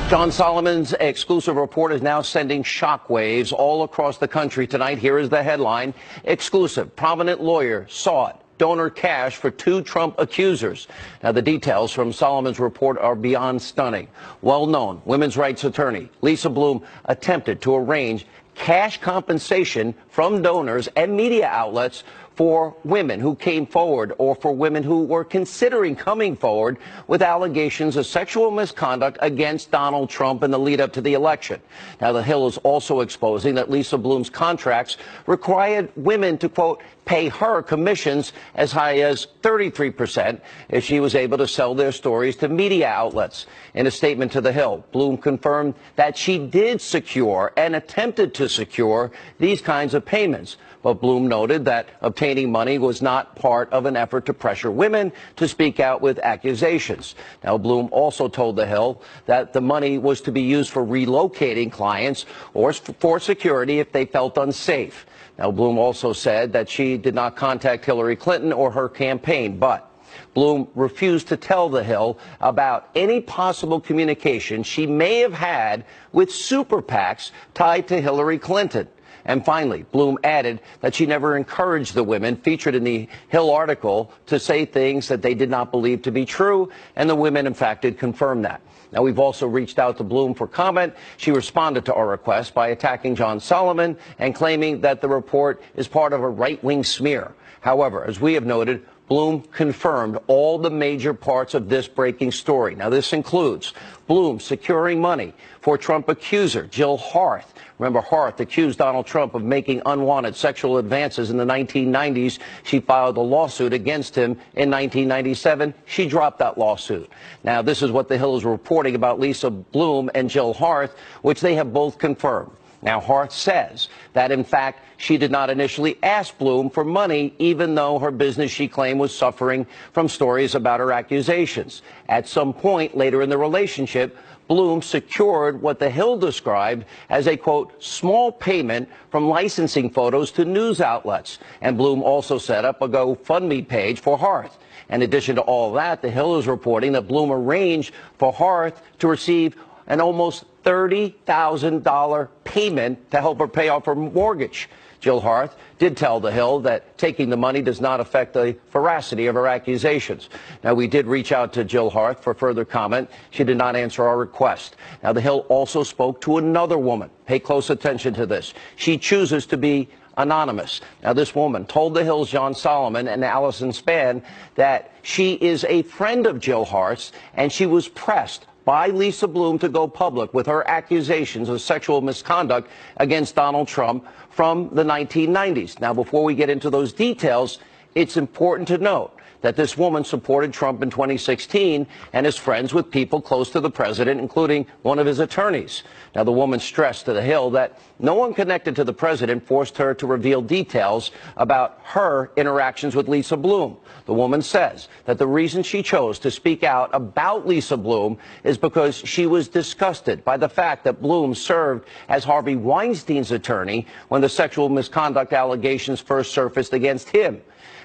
John Solomon's exclusive report is now sending shockwaves all across the country tonight. Here is the headline. Exclusive. Prominent lawyer sought donor cash for 2 Trump accusers. Now, the details from Solomon's report are beyond stunning. Well-known women's rights attorney Lisa Bloom attempted to arrange cash compensation from donors and media outlets for women who came forward or for women who were considering coming forward with allegations of sexual misconduct against Donald Trump in the lead up to the election. Now, the Hill is also exposing that Lisa Bloom's contracts required women to, quote, pay her commissions as high as 33% if she was able to sell their stories to media outlets. In a statement to the Hill, Bloom confirmed that she did secure and attempted to secure these kinds of payments. But Bloom noted that obtaining money was not part of an effort to pressure women to speak out with accusations. Now, Bloom also told the Hill that the money was to be used for relocating clients or for security if they felt unsafe. Now, Bloom also said that she did not contact Hillary Clinton or her campaign, but Bloom refused to tell the Hill about any possible communication she may have had with super PACs tied to Hillary Clinton. And finally, Bloom added that she never encouraged the women featured in the Hill article to say things that they did not believe to be true, and the women, in fact, did confirm that. Now, we've also reached out to Bloom for comment. She responded to our request by attacking John Solomon and claiming that the report is part of a right-wing smear. However, as we have noted, Bloom confirmed all the major parts of this breaking story. Now, this includes Bloom securing money for Trump accuser Jill Harth. Remember, Harth accused Donald Trump of making unwanted sexual advances in the 1990s. She filed a lawsuit against him in 1997. She dropped that lawsuit. Now, this is what the Hill is reporting about Lisa Bloom and Jill Harth, which they have both confirmed. Now, Harth says that, in fact, she did not initially ask Bloom for money, even though her business, she claimed, was suffering from stories about her accusations. At some point later in the relationship, Bloom secured what the Hill described as a, quote, small payment from licensing photos to news outlets. And Bloom also set up a GoFundMe page for Harth. In addition to all that, the Hill is reporting that Bloom arranged for Harth to receive an almost $30,000 payment to help her pay off her mortgage. Jill Harth did tell the Hill that taking the money does not affect the veracity of her accusations. Now, we did reach out to Jill Harth for further comment. She did not answer our request. Now, the Hill also spoke to another woman. Pay close attention to this. She chooses to be anonymous. Now, this woman told the Hill's John Solomon and Allison Spann that she is a friend of Jill Harth's, and she was pressed by Lisa Bloom to go public with her accusations of sexual misconduct against Donald Trump from the 1990s. Now, before we get into those details, it's important to note that this woman supported Trump in 2016 and is friends with people close to the president, including one of his attorneys. Now, the woman stressed to the Hill that no one connected to the president forced her to reveal details about her interactions with Lisa Bloom. The woman says that the reason she chose to speak out about Lisa Bloom is because she was disgusted by the fact that Bloom served as Harvey Weinstein's attorney when the sexual misconduct allegations first surfaced against him.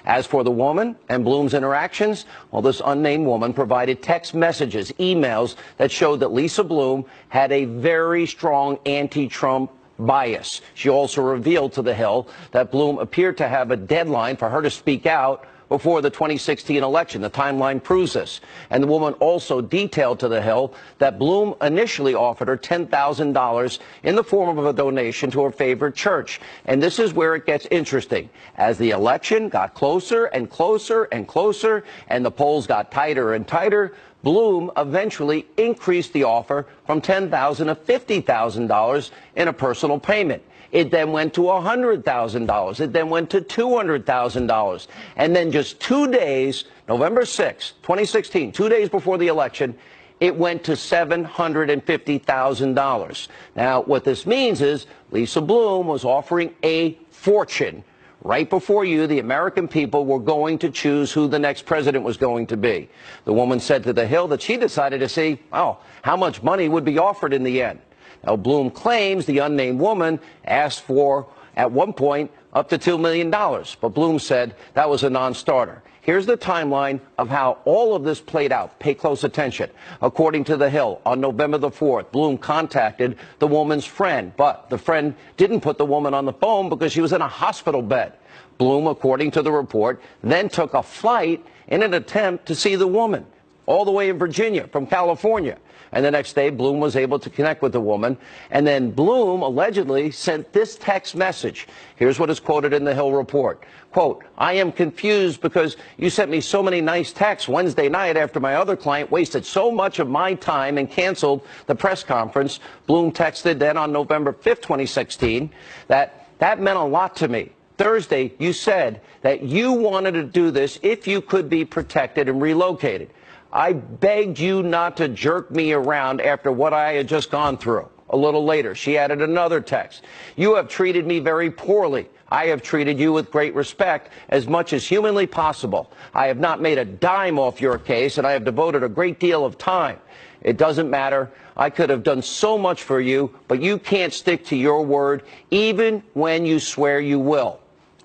As for the woman and Bloom's interactions, well, this unnamed woman provided text messages, emails that showed that Lisa Bloom had a very strong anti-Trump bias. She also revealed to the Hill that Bloom appeared to have a deadline for her to speak out before the 2016 election. The timeline proves this. And the woman also detailed to the Hill that Bloom initially offered her $10,000 in the form of a donation to her favorite church. And this is where it gets interesting. As the election got closer and closer and closer, and the polls got tighter and tighter, Bloom eventually increased the offer from $10,000 to $50,000 in a personal payment. It then went to $100,000. It then went to $200,000. And then just 2 days, November 6, 2016, 2 days before the election, it went to $750,000. Now, what this means is Lisa Bloom was offering a fortune right before you, the American people, were going to choose who the next president was going to be. The woman said to the Hill that she decided to see, how much money would be offered in the end. Now, Bloom claims the unnamed woman asked for, at one point, up to $2 million. But Bloom said that was a non-starter. Here's the timeline of how all of this played out. Pay close attention. According to The Hill, on November the 4th, Bloom contacted the woman's friend, but the friend didn't put the woman on the phone because she was in a hospital bed. Bloom, according to the report, then took a flight in an attempt to see the woman, all the way in Virginia from California. And the next day, Bloom was able to connect with the woman. And then Bloom allegedly sent this text message. Here's what is quoted in the Hill report. Quote, "I am confused because you sent me so many nice texts Wednesday night after my other client wasted so much of my time and canceled the press conference." Bloom texted then on November 5th, 2016, that meant a lot to me. Thursday, you said that you wanted to do this if you could be protected and relocated. I begged you not to jerk me around after what I had just gone through. A little later, she added another text. You have treated me very poorly. I have treated you with great respect as much as humanly possible. I have not made a dime off your case, and I have devoted a great deal of time. It doesn't matter. I could have done so much for you, but you can't stick to your word, even when you swear you will.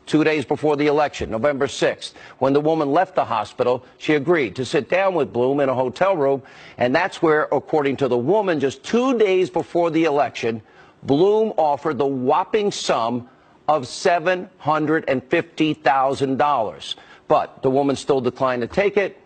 2 days before the election, November 6th, when the woman left the hospital, she agreed to sit down with Bloom in a hotel room. And that's where, according to the woman, just 2 days before the election, Bloom offered the whopping sum of $750,000. But the woman still declined to take it.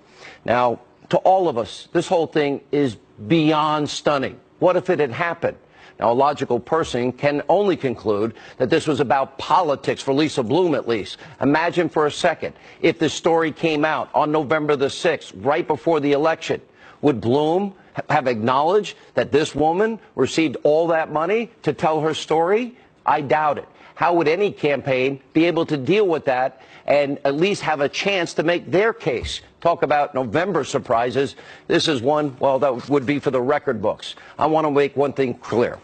Now, to all of us, this whole thing is beyond stunning. What if it had happened? Now, a logical person can only conclude that this was about politics for Lisa Bloom, at least. Imagine for a second if this story came out on November the 6th, right before the election. Would Bloom have acknowledged that this woman received all that money to tell her story? I doubt it. How would any campaign be able to deal with that and at least have a chance to make their case? Talk about November surprises. This is one, well, that would be for the record books. I want to make one thing clear.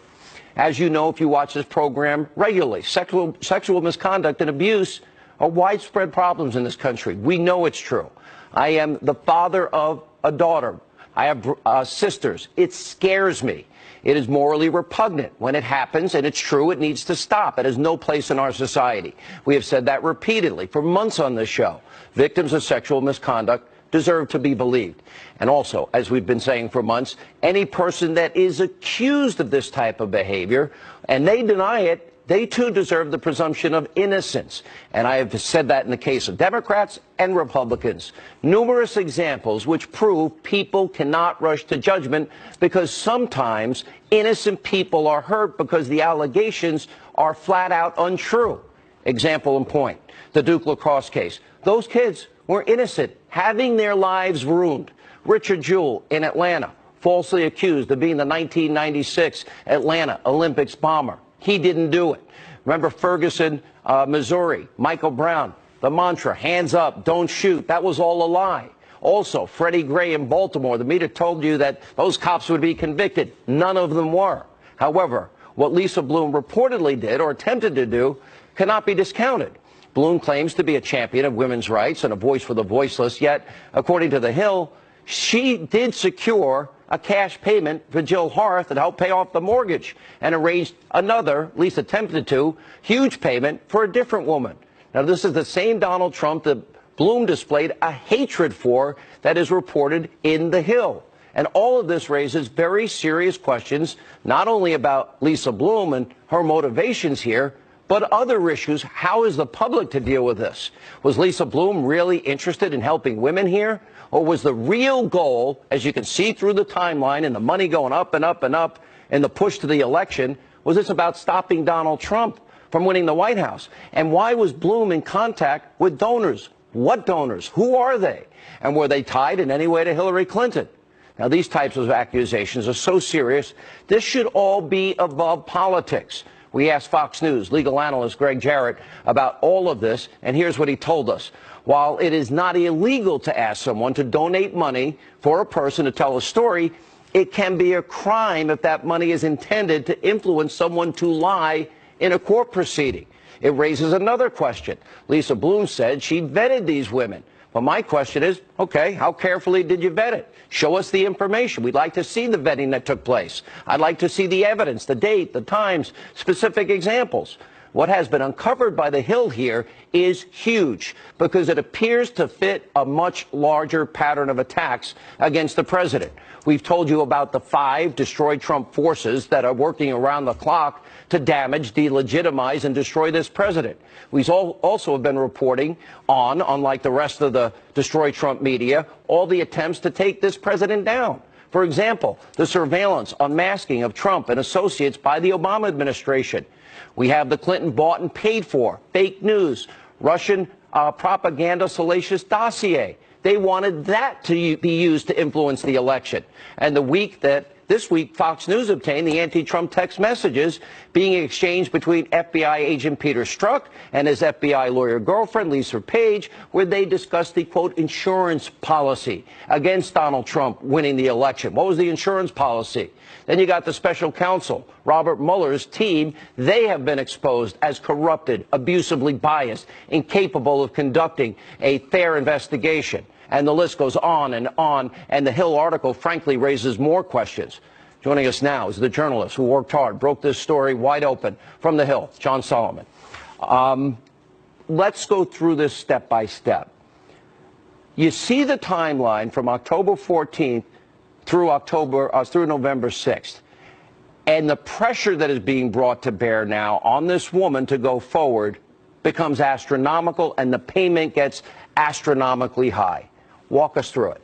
As you know, if you watch this program regularly, sexual misconduct and abuse are widespread problems in this country. We know it's true. I am the father of a daughter. I have sisters. It scares me. It is morally repugnant when it happens, and it's true, it needs to stop. It has no place in our society. We have said that repeatedly for months on this show. Victims of sexual misconduct deserve to be believed. And also, as we've been saying for months, any person that is accused of this type of behavior, and they deny it, they too deserve the presumption of innocence. And I have said that in the case of Democrats and Republicans. Numerous examples which prove people cannot rush to judgment because sometimes innocent people are hurt because the allegations are flat out untrue. Example in point, the Duke lacrosse case. Those kids were innocent, having their lives ruined. Richard Jewell in Atlanta, falsely accused of being the 1996 Atlanta Olympics bomber. He didn't do it. Remember Ferguson, Missouri, Michael Brown, the mantra, hands up, don't shoot. That was all a lie. Also, Freddie Gray in Baltimore, the media told you that those cops would be convicted. None of them were. However, what Lisa Bloom reportedly did or attempted to do cannot be discounted. Bloom claims to be a champion of women's rights and a voice for the voiceless, yet, according to The Hill, she did secure a cash payment for Jill Harth that helped pay off the mortgage and arranged another, at least attempted to, huge payment for a different woman. Now, this is the same Donald Trump that Bloom displayed a hatred for that is reported in The Hill. And all of this raises very serious questions, not only about Lisa Bloom and her motivations here, but other issues. How is the public to deal with this? Was Lisa Bloom really interested in helping women here? Or was the real goal, as you can see through the timeline and the money going up and up and up and the push to the election, was this about stopping Donald Trump from winning the White House? And why was Bloom in contact with donors? What donors? Who are they? And were they tied in any way to Hillary Clinton? Now, these types of accusations are so serious, this should all be above politics. We asked Fox News legal analyst Greg Jarrett about all of this, and here's what he told us. While it is not illegal to ask someone to donate money for a person to tell a story, it can be a crime if that money is intended to influence someone to lie in a court proceeding. It raises another question. Lisa Bloom said she vetted these women. But my question is, okay, how carefully did you vet it? Show us the information. We'd like to see the vetting that took place. I'd like to see the evidence, the date, the times, specific examples. What has been uncovered by the Hill here is huge because it appears to fit a much larger pattern of attacks against the president. We've told you about the 5 destroy Trump forces that are working around the clock to damage, delegitimize, and destroy this president. We've also have been reporting on, unlike the rest of the destroy Trump media, all the attempts to take this president down. For example, the surveillance, unmasking of Trump and associates by the Obama administration. We have the Clinton bought and paid for fake news, Russian propaganda salacious dossier. They wanted that to be used to influence the election. And this week, Fox News obtained the anti-Trump text messages being exchanged between FBI agent Peter Strzok and his FBI lawyer girlfriend, Lisa Page, where they discussed the, quote, insurance policy against Donald Trump winning the election. What was the insurance policy? Then you got the special counsel, Robert Mueller's team. They have been exposed as corrupted, abusively biased, incapable of conducting a fair investigation. And the list goes on, and the Hill article, frankly, raises more questions. Joining us now is the journalist who worked hard, broke this story wide open from the Hill, John Solomon. Let's go through this step by step. You see the timeline from October 14th through November 6th. And the pressure that is being brought to bear now on this woman to go forward becomes astronomical, and the payment gets astronomically high. Walk us through it.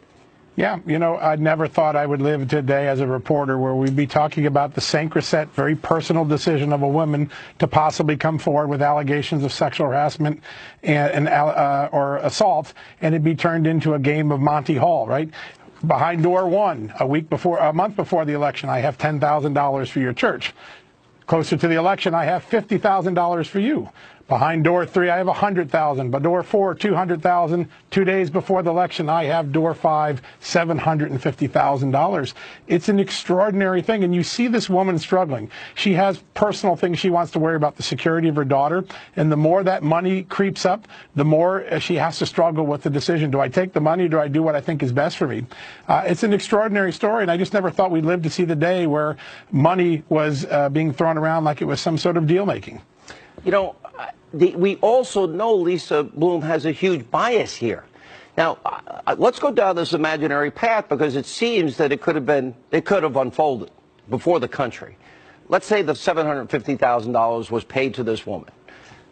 Yeah, you know, I never thought I would live today as a reporter where we'd be talking about the sacrosanct, very personal decision of a woman to possibly come forward with allegations of sexual harassment or assault, and it'd be turned into a game of Monty Hall, right? Behind door 1, a month before the election, I have $10,000 for your church. Closer to the election, I have $50,000 for you. Behind door 3, I have $100,000. But door 4, $200,000. 2 days before the election, I have door 5, $750,000. It's an extraordinary thing. And you see this woman struggling. She has personal things she wants to worry about, the security of her daughter. And the more that money creeps up, the more she has to struggle with the decision. Do I take the money or do I do what I think is best for me? It's an extraordinary story. And I just never thought we'd live to see the day where money was being thrown around like it was some sort of deal making. You know, we also know Lisa Bloom has a huge bias here. Now, let's go down this imaginary path because it seems that it could have unfolded before the country. Let's say the $750,000 was paid to this woman.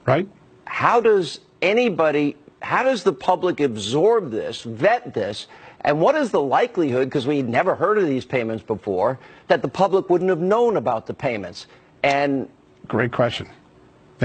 Right. How does the public absorb this, vet this, and what is the likelihood, because we never heard of these payments before, that the public wouldn't have known about the payments? And great question.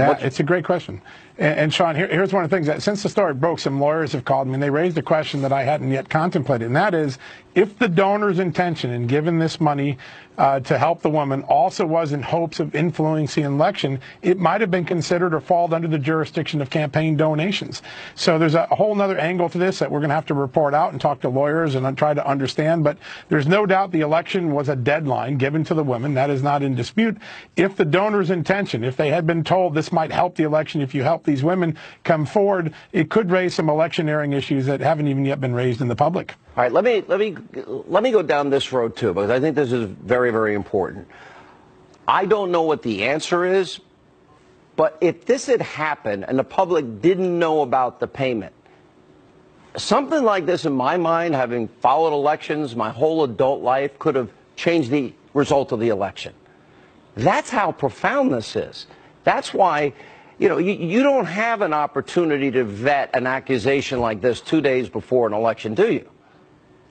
It's a great question. And Sean, here's one of the things that since the story broke, some lawyers have called me and they raised a question that I hadn't yet contemplated. And that is, if the donor's intention in giving this money to help the woman also was in hopes of influencing an election, it might have been considered or fall under the jurisdiction of campaign donations. So there's a whole other angle to this that we're going to have to report out and talk to lawyers and try to understand. But there's no doubt the election was a deadline given to the women. That is not in dispute. If the donor's intention, if they had been told this might help the election, if you help these women come forward, it could raise some electioneering issues that haven't even yet been raised in the public. All right, let me go down this road too, because I think this is very, very important. I don't know what the answer is, but if this had happened and the public didn't know about the payment, something like this, in my mind, having followed elections my whole adult life, could have changed the result of the election. That's how profound this is. That's why, you know, you don't have an opportunity to vet an accusation like this 2 days before an election, do you?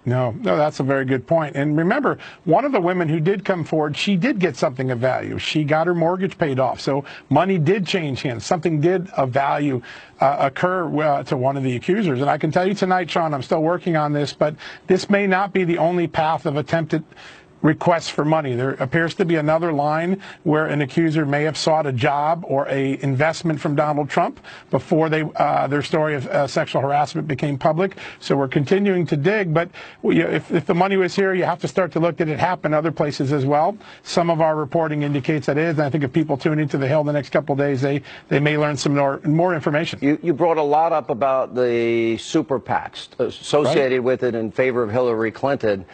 No, that's a very good point. And remember, one of the women who did come forward, she did get something of value. She got her mortgage paid off. So money did change hands. Something did of value occur to one of the accusers. And I can tell you tonight, Sean, I'm still working on this, but this may not be the only path of attempted requests for money. There appears to be another line where an accuser may have sought a job or a investment from Donald Trump before their story of sexual harassment became public. So we're continuing to dig, but if the money was here, you have to start to look. Did it happen other places as well? Some of our reporting indicates that it is, and I think if people tune into the Hill the next couple of days, they may learn some more information. You brought a lot up about the super PACs associated with it in favor of Hillary Clinton.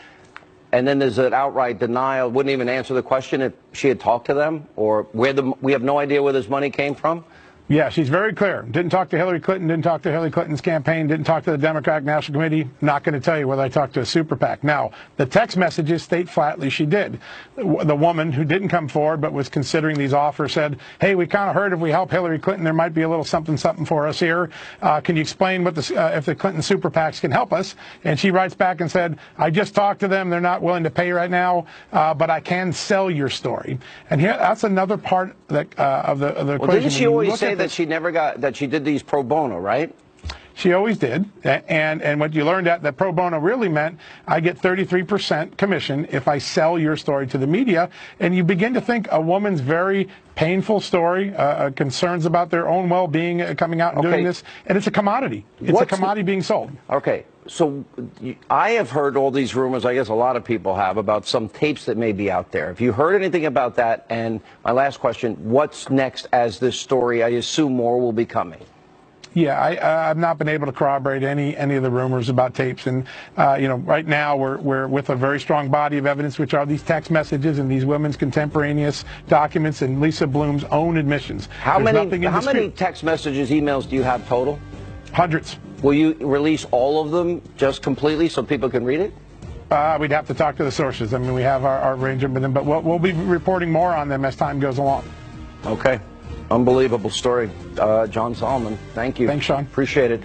and then there's an outright denial, wouldn't even answer the question if she had talked to them, or we have no idea where this money came from? Yeah, she's very clear. Didn't talk to Hillary Clinton, didn't talk to Hillary Clinton's campaign, didn't talk to the Democratic National Committee. Not going to tell you whether I talked to a super PAC. Now, the text messages state flatly she did. The woman who didn't come forward but was considering these offers said, hey, we kind of heard if we help Hillary Clinton, there might be a little something for us here. Can you explain what if the Clinton super PACs can help us? And she writes back and said, I just talked to them. They're not willing to pay right now, but I can sell your story. And here, that's another part that, of the equation. Well, didn't she always say that she never got, that she did these pro bono, right? She always did, and what you learned that pro bono really meant I get 33% commission if I sell your story to the media, and you begin to think a woman's very painful story, concerns about their own well-being coming out and doing this, and it's a commodity. It's a commodity being sold. Okay, so I have heard all these rumors, I guess a lot of people have, about some tapes that may be out there. Have you heard anything about that? And my last question, what's next as this story, I assume more will be coming? Yeah, I've not been able to corroborate any of the rumors about tapes, and right now we're with a very strong body of evidence, which are these text messages and these women's contemporaneous documents and Lisa Bloom's own admissions. How many text messages, emails do you have total? Hundreds. Will you release all of them just completely so people can read it? We'd have to talk to the sources. I mean, we have our arrangement with them, but we'll be reporting more on them as time goes along. Okay. Unbelievable story. John Solomon, thank you. Thanks, Sean. Appreciate it.